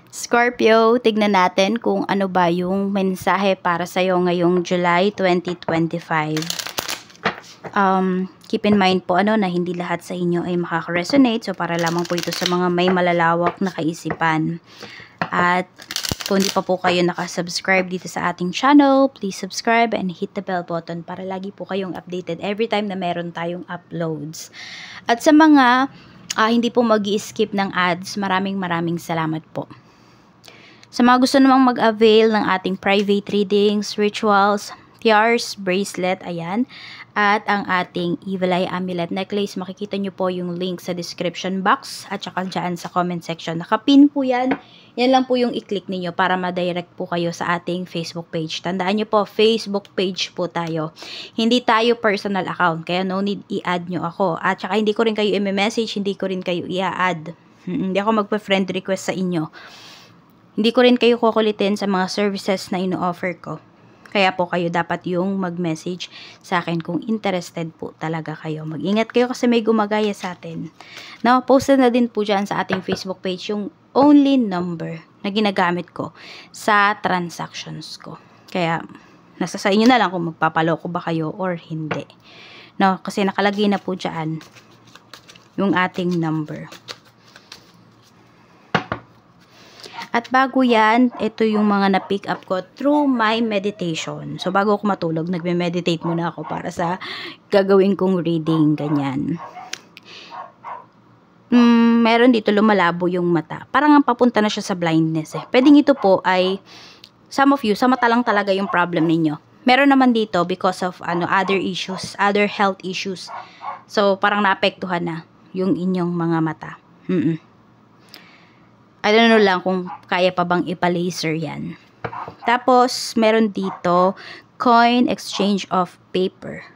Scorpio, tignan natin kung ano ba yung mensahe para sa'yo ngayong July 2025. Keep in mind po na hindi lahat sa inyo ay makaka-resonate. So, para lamang po ito sa mga may malalawak na kaisipan. At kung hindi pa po kayo nakasubscribe dito sa ating channel, please subscribe and hit the bell button para lagi po kayong updated every time na meron tayong uploads. At sa mga hindi po mag-i-skip ng ads, maraming salamat po. Sa mga gusto namang mag-avail ng ating private readings, rituals, tiaras, bracelet, ayan, at ang ating Evil Eye Amulet Necklace, makikita nyo po yung link sa description box at saka dyan sa comment section. Nakapin po yan. Yan lang po yung i-click ninyo para ma-direct po kayo sa ating Facebook page. Tandaan nyo po, Facebook page po tayo. Hindi tayo personal account, kaya no need i-add nyo ako. At saka hindi ko rin kayo i-message, hindi ko rin kayo i-add. Hindi ako magpa-friend request sa inyo. Hindi ko rin kayo kukulitin sa mga services na ino-offer ko. Kaya po kayo dapat yung mag-message sa akin kung interested po talaga kayo. Mag-ingat kayo kasi may gumagaya sa atin. No, posted na din po dyan sa ating Facebook page yung only number na ginagamit ko sa transactions ko. Kaya nasa sa inyo na lang kung magpapaloko ba kayo or hindi. No, kasi nakalagay na po dyan yung ating number. At bago yan, ito yung mga na-pick up ko through my meditation. So, bago ako matulog, nagme-meditate muna ako para sa gagawin kong reading, ganyan. Meron dito lumalabo yung mata. Parang ang papunta na siya sa blindness eh. Pwedeng ito po ay, some of you, sa mata lang talaga yung problem ninyo. Meron naman dito because of other issues, other health issues. So, parang naapektuhan na yung inyong mga mata. I don't know lang kung kaya pa bang ipa-laser yan. Tapos, meron dito, coin exchange of paper.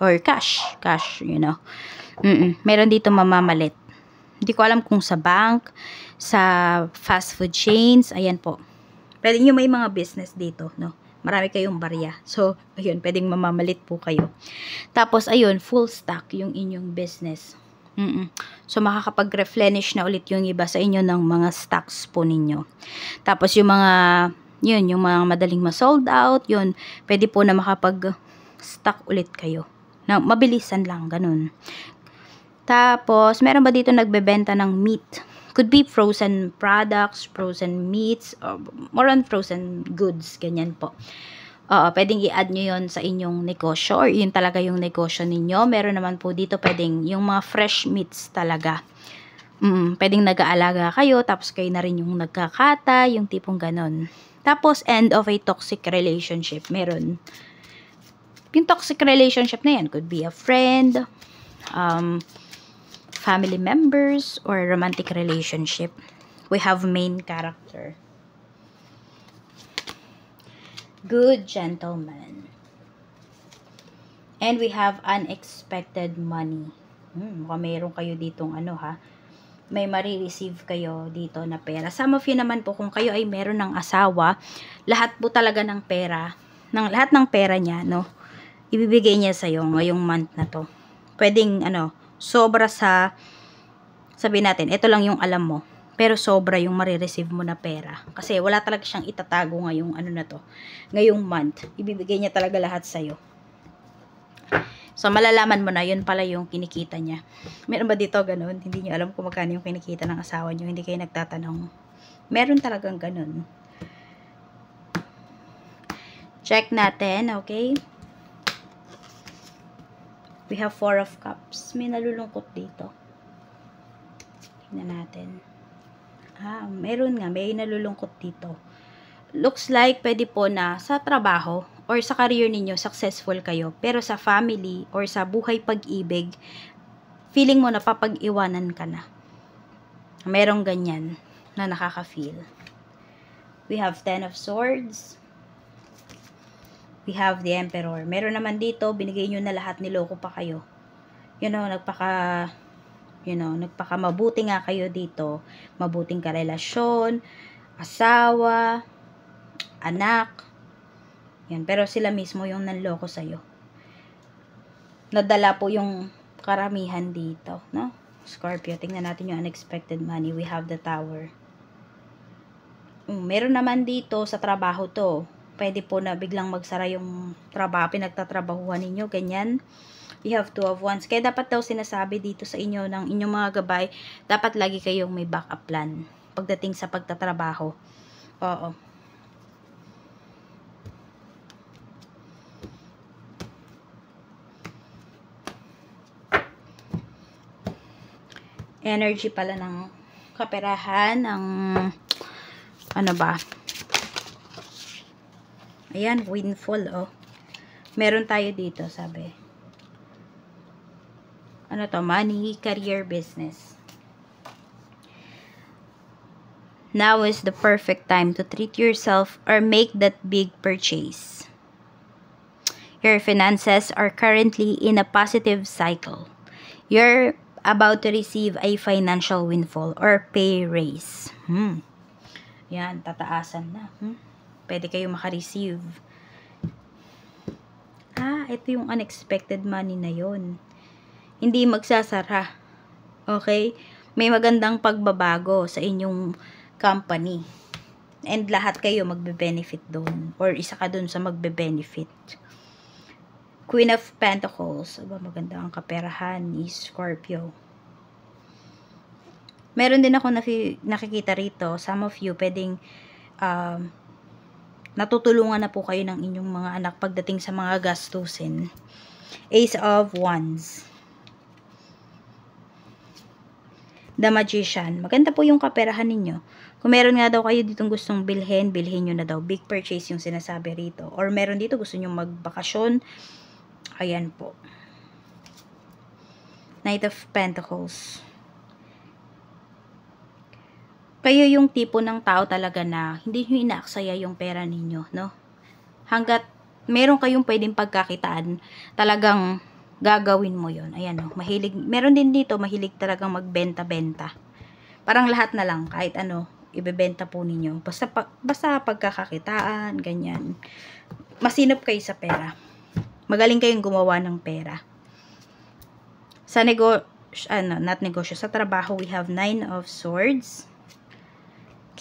Or cash. Cash, you know. Meron dito mamamalit. Hindi ko alam kung sa bank, sa fast food chains. Ayan po. Pwede nyo may mga business dito, no? Marami kayong barya. So, ayun, pwedeng mamamalit po kayo. Tapos, ayun, full stock yung inyong business. So, makakapag-replenish na ulit yung iba sa inyo ng mga stocks po ninyo. Tapos, yung mga, yung mga madaling ma-sold out, yun, pwede po na makapag-stock ulit kayo. Na, mabilisan lang, ganun. Tapos, meron ba dito nagbebenta ng meat? Could be frozen products, frozen meats, or more on frozen goods, ganyan po. Pwedeng i-add nyo yon sa inyong negosyo or yun talaga yung negosyo ninyo. Meron naman po dito pwedeng yung mga fresh meats talaga. Pwedeng nag-aalaga kayo tapos kayo na rin yung nagkakata, yung tipong ganon. Tapos end of a toxic relationship. Meron. Yung toxic relationship na yan could be a friend, family members, or romantic relationship. We have main character. Good gentleman. And we have unexpected money. Mukhang mayroon kayo ditong may marireceive kayo dito na pera. Some of you naman po, kung kayo ay meron ng asawa, lahat po talaga ng pera, lahat ng pera niya, no, ibibigay niya sa'yo ngayong month na to. Pwedeng, sobra sa, sabihin natin, ito lang yung alam mo. Pero sobra yung marireceive mo na pera. Kasi wala talaga siyang itatago ngayong ngayong month. Ibibigay niya talaga lahat sa'yo. So, malalaman mo na, yun pala yung kinikita niya. Meron ba dito ganun? Hindi niyo alam kung magkano yung kinikita ng asawa niyo. Hindi kayo nagtatanong. Meron talagang ganun. Check natin, okay? We have 4 of Cups. May nalulungkot dito. Tingnan natin. Meron nga, may nalulungkot dito. Looks like pwede po na sa trabaho or sa career ninyo, successful kayo. Pero sa family or sa buhay pag-ibig, feeling mo na papag-iwanan ka na. Merong ganyan na nakaka-feel. We have 10 of Swords. We have the Emperor. Meron naman dito, binigay nyo na lahat, niloko pa kayo. Nagpaka-mabuti nga kayo dito. Mabuting karelasyon, asawa, anak. Yan. Pero sila mismo yung nanloko sa'yo. Nadala po yung karamihan dito, no? Scorpio, tingnan natin yung unexpected money. We have the Tower. Meron naman dito sa trabaho to. Pwede po na biglang magsara yung trabaho, pinagtatrabahuhan ninyo, ganyan. You have two of wands. Kaya dapat daw sinasabi dito sa inyo ng inyong mga gabay, dapat lagi kayong may backup plan pagdating sa pagtatrabaho. Oo. Energy pala ng kaperahan, ng ano ba? Ayan, windfall, oh. Meron tayo dito, sabi. Ano to? Money, career, business. Now is the perfect time to treat yourself or make that big purchase. Your finances are currently in a positive cycle. You're about to receive a financial windfall or pay raise. Yan, tataasan na. Pwede kayo makareceive. Ito yung unexpected money na yon. Hindi magsasara. Okay? May magandang pagbabago sa inyong company. And lahat kayo magbe-benefit doon. Or isa ka doon sa magbe-benefit. Queen of Pentacles. Maganda ang kaperahan ni Scorpio. Meron din ako nakikita rito. Some of you, pwedeng natutulungan na po kayo ng inyong mga anak pagdating sa mga gastusin. Ace of Wands. The Magician. Maganda po yung kaperahan ninyo. Kung meron nga daw kayo ditong gustong bilhin nyo na daw. Big purchase yung sinasabi rito. Or meron dito gusto nyo magbakasyon. Ayan po. Knight of Pentacles. Kayo yung tipo ng tao talaga na hindi nyo inaaksaya yung pera ninyo, no? Hanggat meron kayong pwedeng pagkakitaan, talagang gagawin mo yon. Ayan, no? Mahilig, meron din dito, mahilig talagang magbenta-benta. Parang lahat na lang, kahit ano, ibebenta po ninyo. Basta pagkakakitaan, ganyan. Masinop kayo sa pera. Magaling kayong gumawa ng pera. Sa sa trabaho, we have 9 of Swords.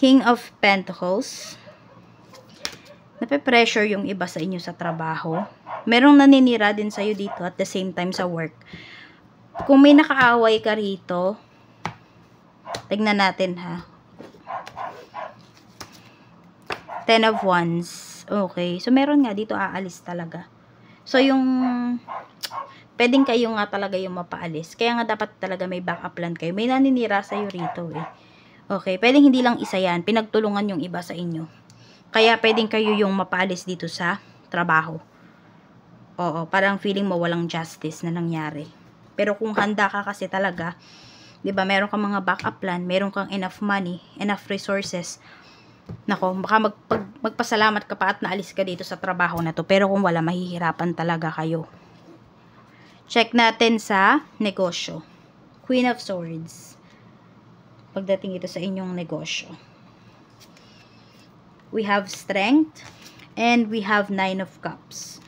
King of Pentacles. Nape-pressure yung iba sa inyo sa trabaho. Merong naninira din sa'yo dito at the same time sa work. Kung may nakaaway ka rito, tignan natin ha. 10 of Wands. Okay. So, meron nga dito aalis talaga. So, yung pwedeng kayo nga talaga yung mapaalis. Kaya nga dapat talaga may backup plan kayo. May naninira sa'yo rito eh. Okay, pwedeng hindi lang isa yan. Pinagtulungan yung iba sa inyo. Kaya pwedeng kayo yung mapaalis dito sa trabaho. Oo, parang feeling mo walang justice na nangyari. Pero kung handa ka kasi talaga, 'di ba, meron kang mga backup plan, meron kang enough money, enough resources. Nako, baka magpasalamat ka pa at naalis ka dito sa trabaho na to. Pero kung wala, mahihirapan talaga kayo. Check natin sa negosyo. Queen of Swords. Pagdating ito sa inyong negosyo. We have strength and we have 9 of cups.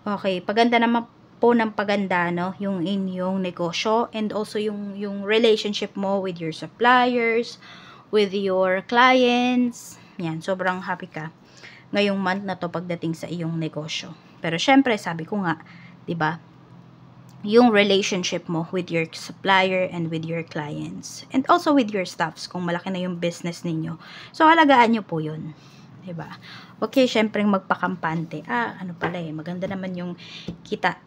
Okay, paganda naman po ng paganda, no? Yung inyong negosyo and also yung relationship mo with your suppliers, with your clients. Yan, sobrang happy ka ngayong month na to pagdating sa iyong negosyo. Pero syempre, sabi ko nga, 'di ba? Yung relationship mo with your supplier and with your clients. And also with your staffs, kung malaki na yung business ninyo. So, halagaan nyo po yun. Diba? Okay, syempre magpakampante. Ano pala maganda naman yung kita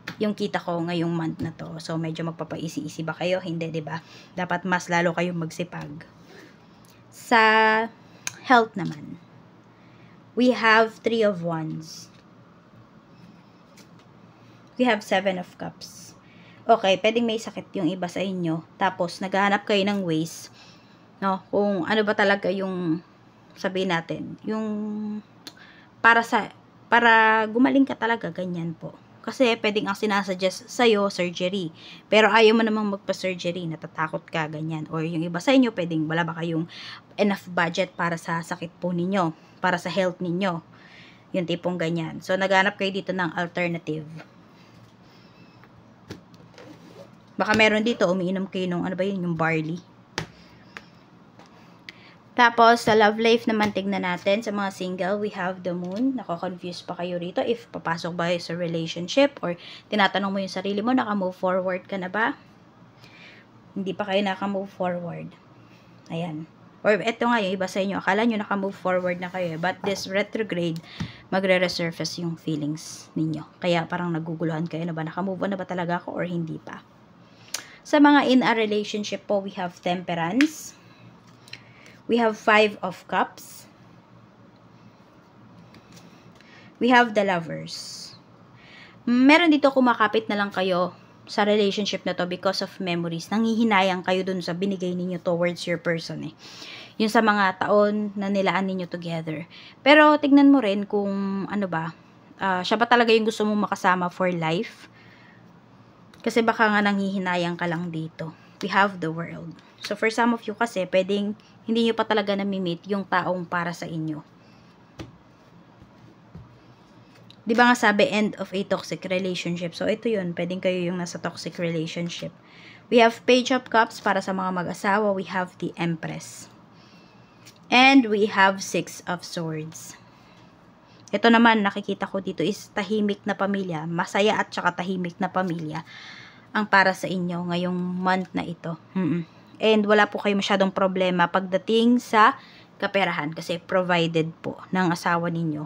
ko ngayong month na to. So, medyo magpapaisi-isi ba kayo? Hindi, diba? Dapat mas lalo kayong magsipag. Sa health naman, we have 3 of Wands. We have 7 of Cups. Okay, pwedeng may sakit yung iba sa inyo. Tapos, naghahanap kayo ng ways, no? Kung ano ba talaga yung, sabihin natin, yung para gumaling ka talaga, ganyan po. Kasi, pwedeng ang sinasuggest sa'yo, surgery. Pero ayaw mo namang magpa-surgery, natatakot ka, ganyan. Or yung iba sa inyo, pwedeng wala ba kayong enough budget para sa sakit po ninyo, para sa health ninyo. Yung tipong ganyan. So, naghanap kayo dito ng alternative. Baka meron dito, umiinom kayo ng, ano ba yun, yung barley. Tapos, sa love life naman, tignan natin. Sa mga single, we have the moon. Nako-confuse pa kayo rito if papasok ba kayo sa relationship or tinatanong mo yung sarili mo, naka-move forward ka na ba? Hindi pa kayo naka-move forward. Ayan. Or eto nga, yung iba sa inyo, akala nyo naka-move forward na kayo. But this retrograde, magre-resurface yung feelings ninyo. Kaya parang naguguluhan kayo na ba, naka-move on na ba talaga ako or hindi pa? Sa mga in a relationship po, we have temperance. We have 5 of cups. We have the lovers. Meron dito kumakapit na lang kayo sa relationship na to because of memories. Nanghihinayang kayo dun sa binigay ninyo towards your person eh. Yung sa mga taon na nilaan ninyo together. Pero tignan mo rin kung ano ba, siya ba talaga yung gusto mong makasama for life? Kasi baka nga nanghihinayang ka lang dito. We have the world. So for some of you kasi, pwedeng hindi nyo pa talaga nami-meet yung taong para sa inyo. Di ba nga sabi, end of a toxic relationship. So ito yun, pwedeng kayo yung nasa toxic relationship. We have Page of Cups para sa mga mag-asawa. We have the Empress. And we have 6 of Swords. Ito naman, nakikita ko dito is tahimik na pamilya. Masaya at saka tahimik na pamilya ang para sa inyo ngayong month na ito. And wala po kayo masyadong problema pagdating sa kaperahan. Kasi provided po ng asawa ninyo.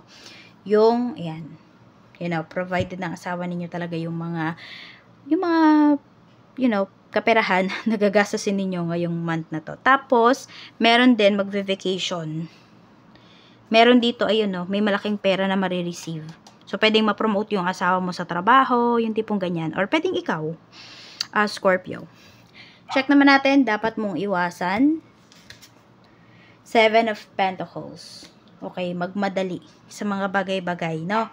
Yung, ayan, you know, provided ng asawa ninyo talaga yung mga, you know, kaperahan na gagastasin ninyo ngayong month na to. Tapos, meron din magve-vacation. Meron dito, ayun no, may malaking pera na marireceive. So, pwedeng ma-promote yung asawa mo sa trabaho, yung tipong ganyan. Or pwedeng ikaw, Scorpio. Check naman natin, dapat mong iwasan. 7 of Pentacles. Okay, magmadali sa mga bagay-bagay, no?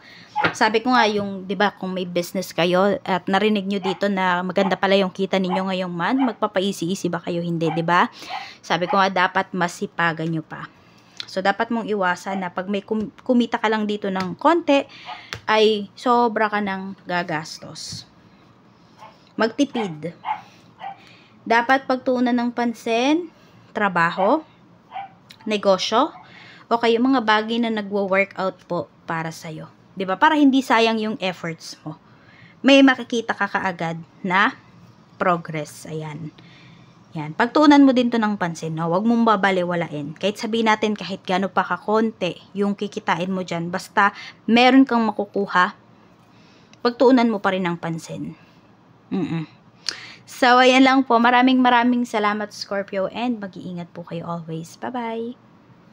Sabi ko nga, yung, di ba, kung may business kayo at narinig nyo dito na maganda pala yung kita ninyo ngayong month, magpapaisi-isi ba kayo? Hindi, di ba? Sabi ko nga, dapat masipagan nyo pa. So, dapat mong iwasan na pag may kumita ka lang dito ng konti, ay sobra ka ng gagastos. Magtipid. Dapat pagtuunan ng pansin, trabaho, negosyo, o kayo mga bagay na nagwo-workout po para sa'yo. 'Di ba? Para hindi sayang yung efforts mo. May makikita ka kaagad na progress. Ayan. Yan. Pagtuunan mo din to ng pansin, no? Huwag mong babaliwalain. Kahit sabihin natin kahit gaano pa kakonti yung kikitain mo dyan, basta meron kang makukuha, pagtuunan mo pa rin ng pansin. So, ayan lang po. Maraming salamat, Scorpio, and mag-iingat po kayo always. Bye-bye!